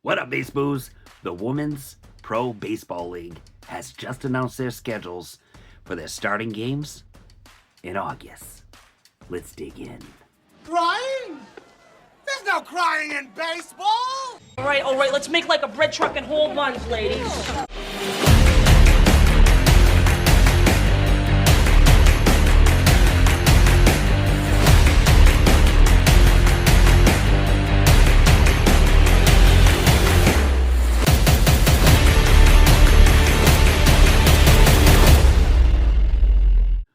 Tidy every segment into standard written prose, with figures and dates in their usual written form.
What up, Baseboos? The Women's Pro Baseball League has just announced their schedules for their starting games in August. Let's dig in. Crying? There's no crying in baseball! All right, let's make like a bread truck and whole buns, ladies.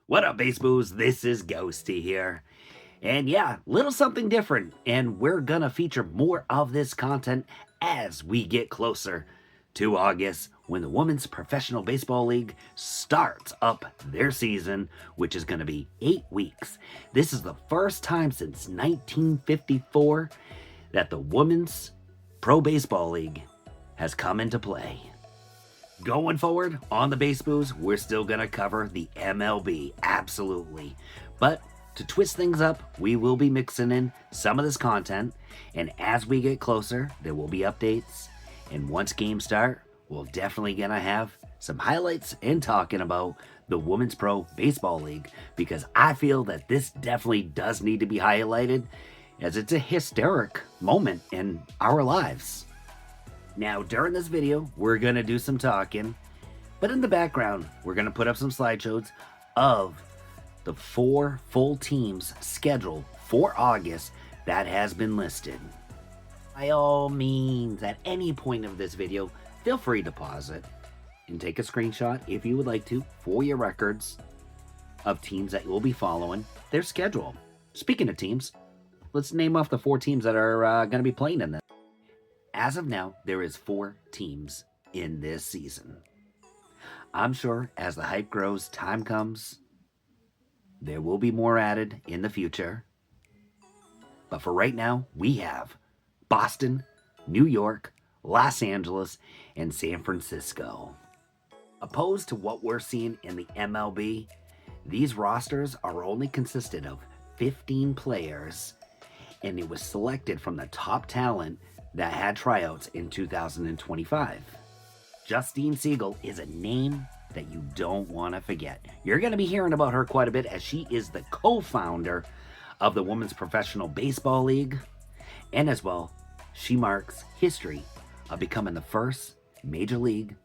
What up, Baseboos? This is Ghosty here. And yeah, little something different, and we're gonna feature more of this content as we get closer to August, when the Women's Professional Baseball League starts up their season, which is gonna be 8 weeks. This is the first time since 1954 that the Women's Pro Baseball League has come into play. Going forward on the Baseboos, we're still gonna cover the MLB, absolutely. But to twist things up, we will be mixing in some of this content, and as we get closer, there will be updates. And once games start, we're definitely gonna have some highlights and talking about the Women's Pro Baseball League, because I feel that this definitely does need to be highlighted, as it's a historic moment in our lives. Now, during this video, we're going to do some talking, but in the background, we're going to put up some slideshows of the 4 full teams scheduled for August that has been listed. By all means, at any point of this video, feel free to pause it and take a screenshot if you would like to for your records of teams that you'll be following their schedule. Speaking of teams, let's name off the 4 teams that are going to be playing in this. As of now, there is 4 teams in this season. I'm sure as the hype grows, time comes, there will be more added in the future. But for right now, we have Boston, New York, Los Angeles, and San Francisco. Opposed to what we're seeing in the MLB, these rosters are only consisted of 15 players, and it was selected from the top talent that had tryouts in 2025. Justine Siegel is a name that you don't want to forget. You're going to be hearing about her quite a bit, as she is the co-founder of the Women's Professional Baseball League, and as well, she marks history of becoming the first Major League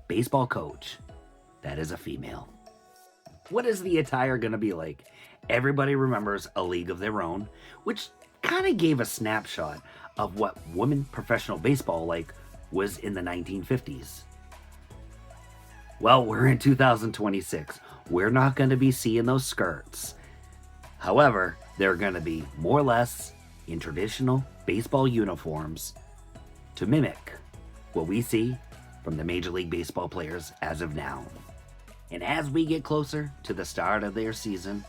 Baseball coach that is a female. What is the attire going to be like? Everybody remembers A League of Their Own, which kind of gave a snapshot of what women professional baseball like was in the 1950s. Well, we're in 2026. We're not going to be seeing those skirts. However, they're going to be more or less in traditional baseball uniforms to mimic what we see from the Major League Baseball players as of now. And as we get closer to the start of their season,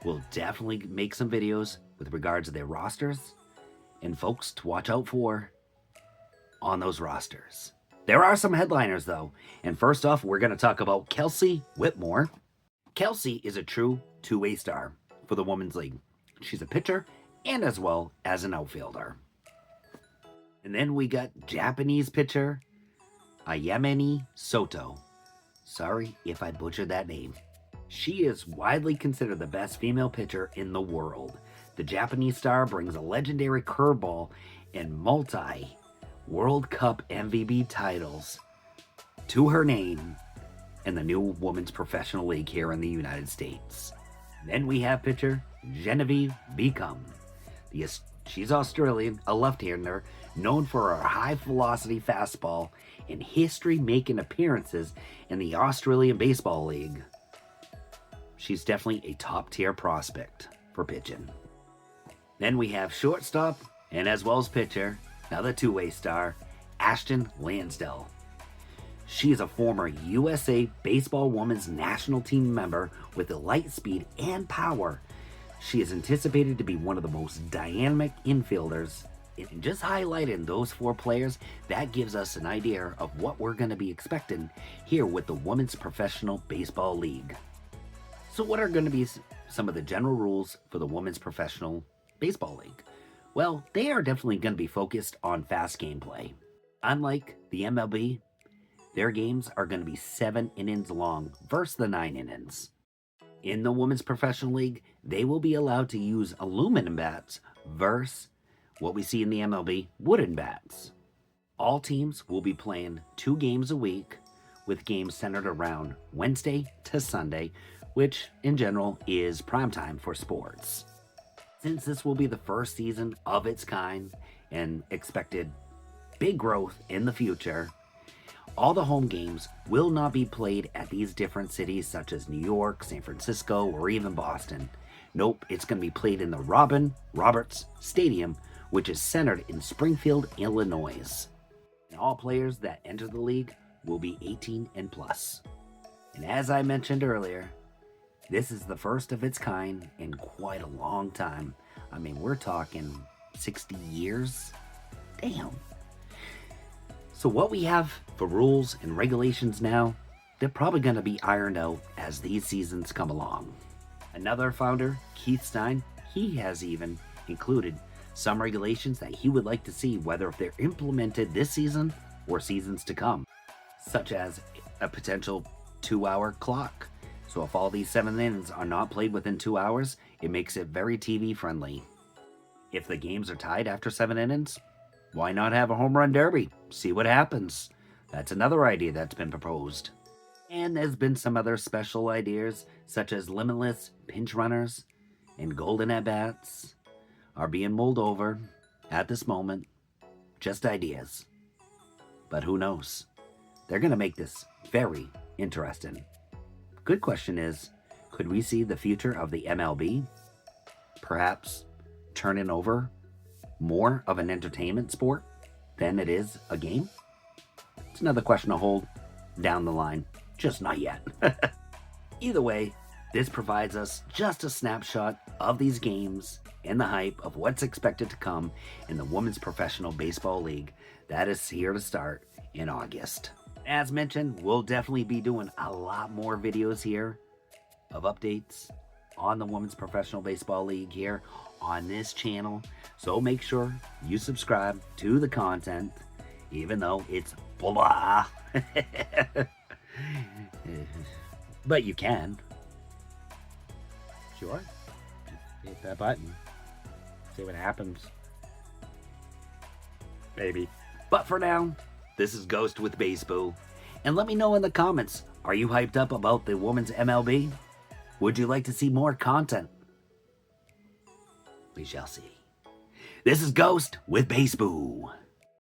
we'll definitely make some videos with regards to their rosters and folks to watch out for on those rosters. There are some headliners though, and first off, we're going to talk about Kelsey Whitmore. Kelsey is a true two-way star for the Women's League. She's a pitcher and as well as an outfielder. And then we got Japanese pitcher Ayamini Soto. Sorry if I butchered that name. She is widely considered the best female pitcher in the world. The Japanese star brings a legendary curveball and multi-World Cup MVP titles to her name in the new Women's Professional League here in the United States. Then we have pitcher Genevieve Beacom. She's Australian, a left-hander, known for her high-velocity fastball and history-making appearances in the Australian Baseball League. She's definitely a top-tier prospect for pitching. Then we have shortstop, and as well as pitcher, another two-way star, Ashton Lansdell. She is a former USA Baseball Women's National Team member with the light speed and power. She is anticipated to be one of the most dynamic infielders. And just highlighting those 4 players, that gives us an idea of what we're going to be expecting here with the Women's Professional Baseball League. So what are going to be some of the general rules for the Women's Professional Baseball League? Well, they are definitely going to be focused on fast gameplay. unlike the MLB, their games are going to be 7 innings long versus the 9 innings. In the Women's Professional League, they will be allowed to use aluminum bats versus what we see in the MLB, wooden bats. All teams will be playing 2 games a week, with games centered around Wednesday to Sunday, which in general is prime time for sports. Since this will be the first season of its kind and expected big growth in the future, all the home games will not be played at these different cities such as New York, San Francisco, or even Boston. Nope, it's going to be played in the Robin Roberts Stadium, which is centered in Springfield, Illinois. And all players that enter the league will be 18 and plus. And as I mentioned earlier, this is the first of its kind in quite a long time. I mean, we're talking 60 years? Damn. So what we have for rules and regulations now, they're probably going to be ironed out as these seasons come along. Another founder, Keith Stein, he has even included some regulations that he would like to see, whether if they're implemented this season or seasons to come, such as a potential 2-hour clock. So if all these 7 innings are not played within 2 hours, it makes it very TV friendly. If the games are tied after 7 innings, why not have a home run derby? See what happens. That's another idea that's been proposed. And there's been some other special ideas, such as limitless pinch runners and golden at-bats are being mulled over at this moment. Just ideas. But who knows? They're going to make this very interesting. Good question is, could we see the future of the MLB perhaps turning over more of an entertainment sport than it is a game? It's another question to hold down the line, just not yet. Either way, this provides us just a snapshot of these games and the hype of what's expected to come in the Women's Professional Baseball League that is here to start in August. As mentioned, we'll definitely be doing a lot more videos here of updates on the Women's Professional Baseball League here on this channel. So make sure you subscribe to the content, even though it's blah. But you can. Sure. Just hit that button. See what happens. Maybe. But for now, this is Ghost with Baseball. And let me know in the comments, are you hyped up about the women's MLB? Would you like to see more content? We shall see. This is Ghost with Baseball.